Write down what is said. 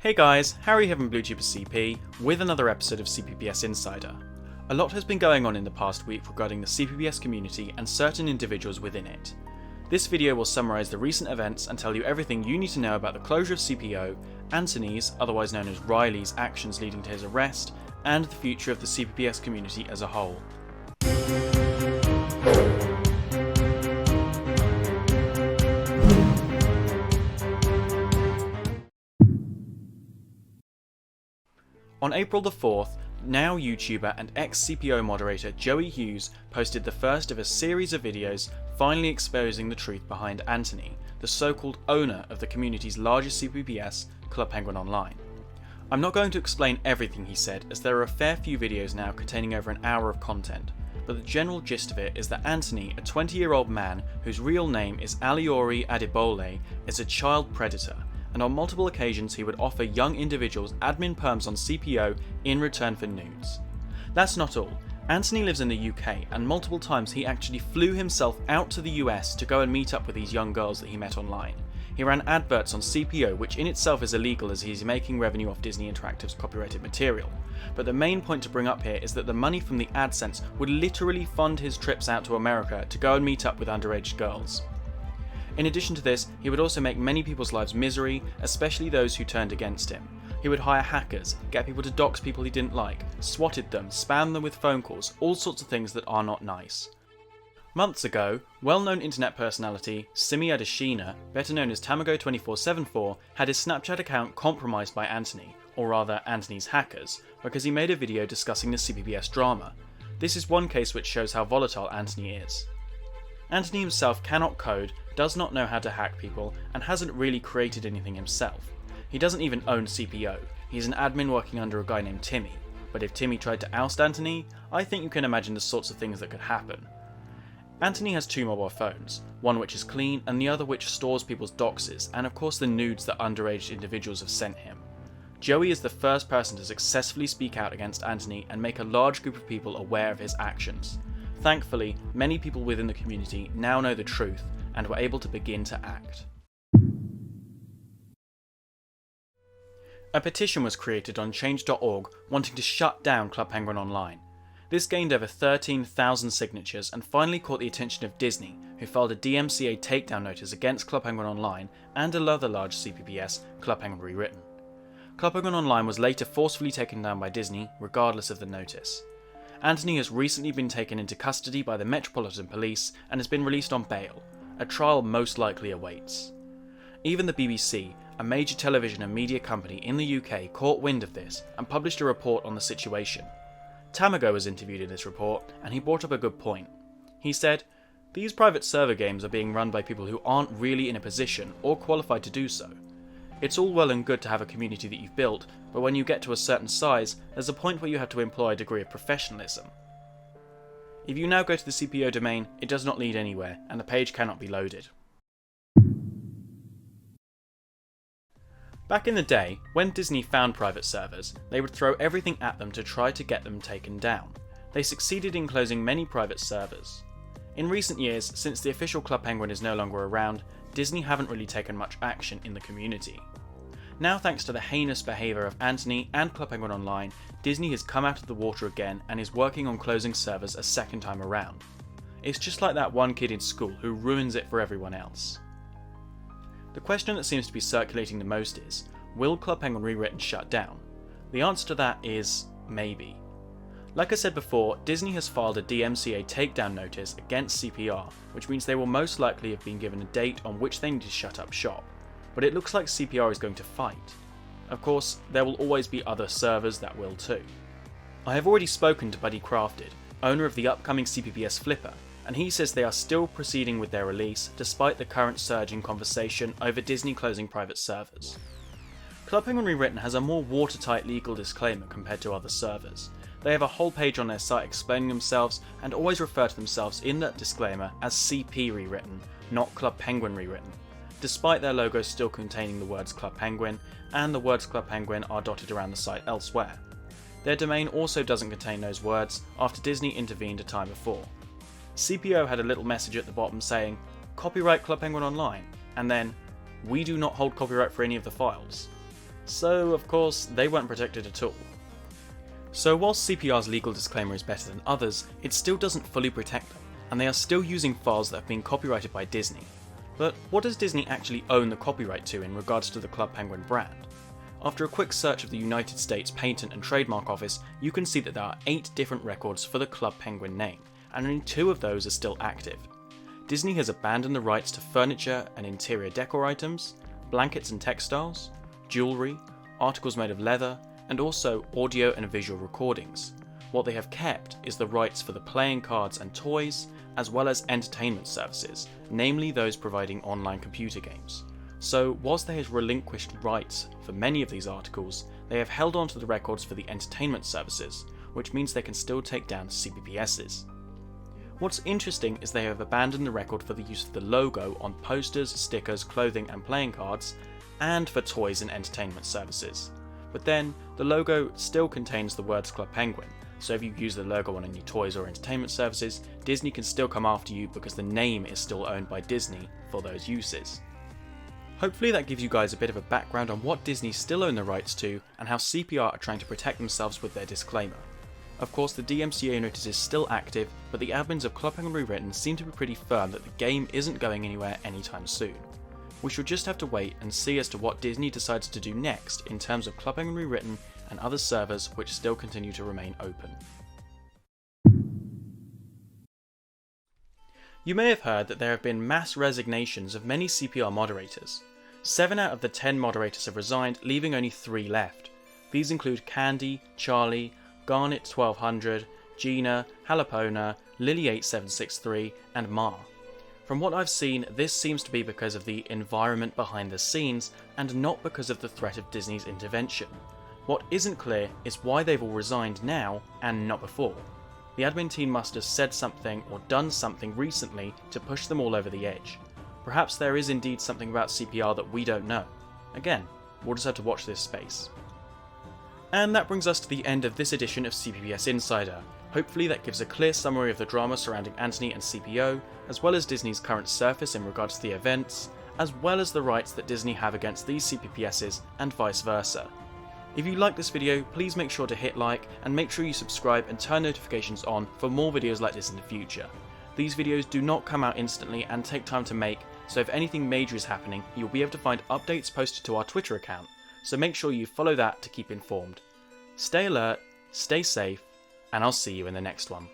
Hey guys, Harry here from BlueTubaCP with another episode of CPPS Insider. A lot has been going on in the past week regarding the CPPS community and certain individuals within it. This video will summarise the recent events and tell you everything you need to know about the closure of CPO, Anthony's, otherwise known as Riley's, actions leading to his arrest, and the future of the CPPS community as a whole. On April the 4th, now YouTuber and ex-CPO moderator Joey Hughes posted the first of a series of videos finally exposing the truth behind Anthony, the so-called owner of the community's largest CPPS, Club Penguin Online. I'm not going to explain everything he said, as there are a fair few videos now containing over an hour of content, but the general gist of it is that Anthony, a 20-year-old man whose real name is Aliori Adebole, is a child predator, and on multiple occasions he would offer young individuals admin perms on CPO in return for nudes. That's not all. Anthony lives in the UK, and multiple times he actually flew himself out to the US to go and meet up with these young girls that he met online. He ran adverts on CPO, which in itself is illegal as he's making revenue off Disney Interactive's copyrighted material. But the main point to bring up here is that the money from the AdSense would literally fund his trips out to America to go and meet up with underage girls. In addition to this, he would also make many people's lives misery, especially those who turned against him. He would hire hackers, get people to dox people he didn't like, swatted them, spam them with phone calls, all sorts of things that are not nice. Months ago, well-known internet personality Simi Adesina, better known as Tamago2474, had his Snapchat account compromised by Anthony, or rather Anthony's hackers, because he made a video discussing the CPPS drama. This is one case which shows how volatile Anthony is. Anthony himself cannot code, does not know how to hack people, and hasn't really created anything himself. He doesn't even own CPO, he's an admin working under a guy named Timmy. But if Timmy tried to oust Anthony, I think you can imagine the sorts of things that could happen. Anthony has two mobile phones, one which is clean and the other which stores people's doxes, and of course the nudes that underage individuals have sent him. Joey is the first person to successfully speak out against Anthony and make a large group of people aware of his actions. Thankfully, many people within the community now know the truth and were able to begin to act. A petition was created on change.org wanting to shut down Club Penguin Online. This gained over 13,000 signatures and finally caught the attention of Disney, who filed a DMCA takedown notice against Club Penguin Online and another large CPPS, Club Penguin Rewritten. Club Penguin Online was later forcefully taken down by Disney, regardless of the notice. Anthony has recently been taken into custody by the Metropolitan Police and has been released on bail. A trial most likely awaits. Even the BBC, a major television and media company in the UK, caught wind of this and published a report on the situation. Tamago was interviewed in this report, and he brought up a good point. He said, "These private server games are being run by people who aren't really in a position or qualified to do so. It's all well and good to have a community that you've built, but when you get to a certain size, there's a point where you have to employ a degree of professionalism. If you now go to the CPO domain, it does not lead anywhere, and the page cannot be loaded." Back in the day, when Disney found private servers, they would throw everything at them to try to get them taken down. They succeeded in closing many private servers. In recent years, since the official Club Penguin is no longer around, Disney haven't really taken much action in the community. Now, thanks to the heinous behaviour of Anthony and Club Penguin Online, Disney has come out of the water again and is working on closing servers a second time around. It's just like that one kid in school who ruins it for everyone else. The question that seems to be circulating the most is, will Club Penguin Rewritten shut down? The answer to that is maybe. Like I said before, Disney has filed a DMCA takedown notice against CPR, which means they will most likely have been given a date on which they need to shut up shop. But it looks like CPR is going to fight. Of course, there will always be other servers that will too. I have already spoken to Buddy Crafted, owner of the upcoming CPPS Flipper, and he says they are still proceeding with their release despite the current surge in conversation over Disney closing private servers. Club Penguin Rewritten has a more watertight legal disclaimer compared to other servers. They have a whole page on their site explaining themselves and always refer to themselves in that disclaimer as CP Rewritten, not Club Penguin Rewritten, despite their logo still containing the words Club Penguin, and the words Club Penguin are dotted around the site elsewhere. Their domain also doesn't contain those words after Disney intervened a time before. CPO had a little message at the bottom saying, "Copyright Club Penguin Online," and then, "We do not hold copyright for any of the files." so of course they weren't protected at all. So whilst CPR's legal disclaimer is better than others, it still doesn't fully protect them, and they are still using files that have been copyrighted by Disney. But what does Disney actually own the copyright to in regards to the Club Penguin brand? After a quick search of the United States Patent and Trademark Office, you can see that there are 8 different records for the Club Penguin name, and only 2 of those are still active. Disney has abandoned the rights to furniture and interior decor items, blankets and textiles, jewellery, articles made of leather, and also audio and visual recordings. What they have kept is the rights for the playing cards and toys, as well as entertainment services, namely those providing online computer games. So whilst they have relinquished rights for many of these articles, they have held on to the records for the entertainment services, which means they can still take down CPPSs. What's interesting is they have abandoned the record for the use of the logo on posters, stickers, clothing and playing cards, and for toys and entertainment services. But then, the logo still contains the words Club Penguin, so if you use the logo on any toys or entertainment services, Disney can still come after you because the name is still owned by Disney for those uses. Hopefully that gives you guys a bit of a background on what Disney still own the rights to and how CPR are trying to protect themselves with their disclaimer. Of course, the DMCA notice is still active, but the admins of Club Penguin Rewritten seem to be pretty firm that the game isn't going anywhere anytime soon. We shall just have to wait and see as to what Disney decides to do next in terms of Club Penguin Rewritten and other servers which still continue to remain open. You may have heard that there have been mass resignations of many CPR moderators. 7 out of the 10 moderators have resigned, leaving only 3 left. These include Candy, Charlie, Garnet 1200, Gina, Halapona, Lily8763 and Ma. From what I've seen, this seems to be because of the environment behind the scenes and not because of the threat of Disney's intervention. What isn't clear is why they've all resigned now and not before. The admin team must have said something or done something recently to push them all over the edge. Perhaps there is indeed something about CPR that we don't know. Again, we'll just have to watch this space. And that brings us to the end of this edition of CPPS Insider. Hopefully that gives a clear summary of the drama surrounding Anthony and CPO, as well as Disney's current surface in regards to the events, as well as the rights that Disney have against these CPPSs and vice versa. If you like this video, please make sure to hit like and make sure you subscribe and turn notifications on for more videos like this in the future. These videos do not come out instantly and take time to make, so if anything major is happening, you'll be able to find updates posted to our Twitter account, so make sure you follow that to keep informed. Stay alert, stay safe, and I'll see you in the next one.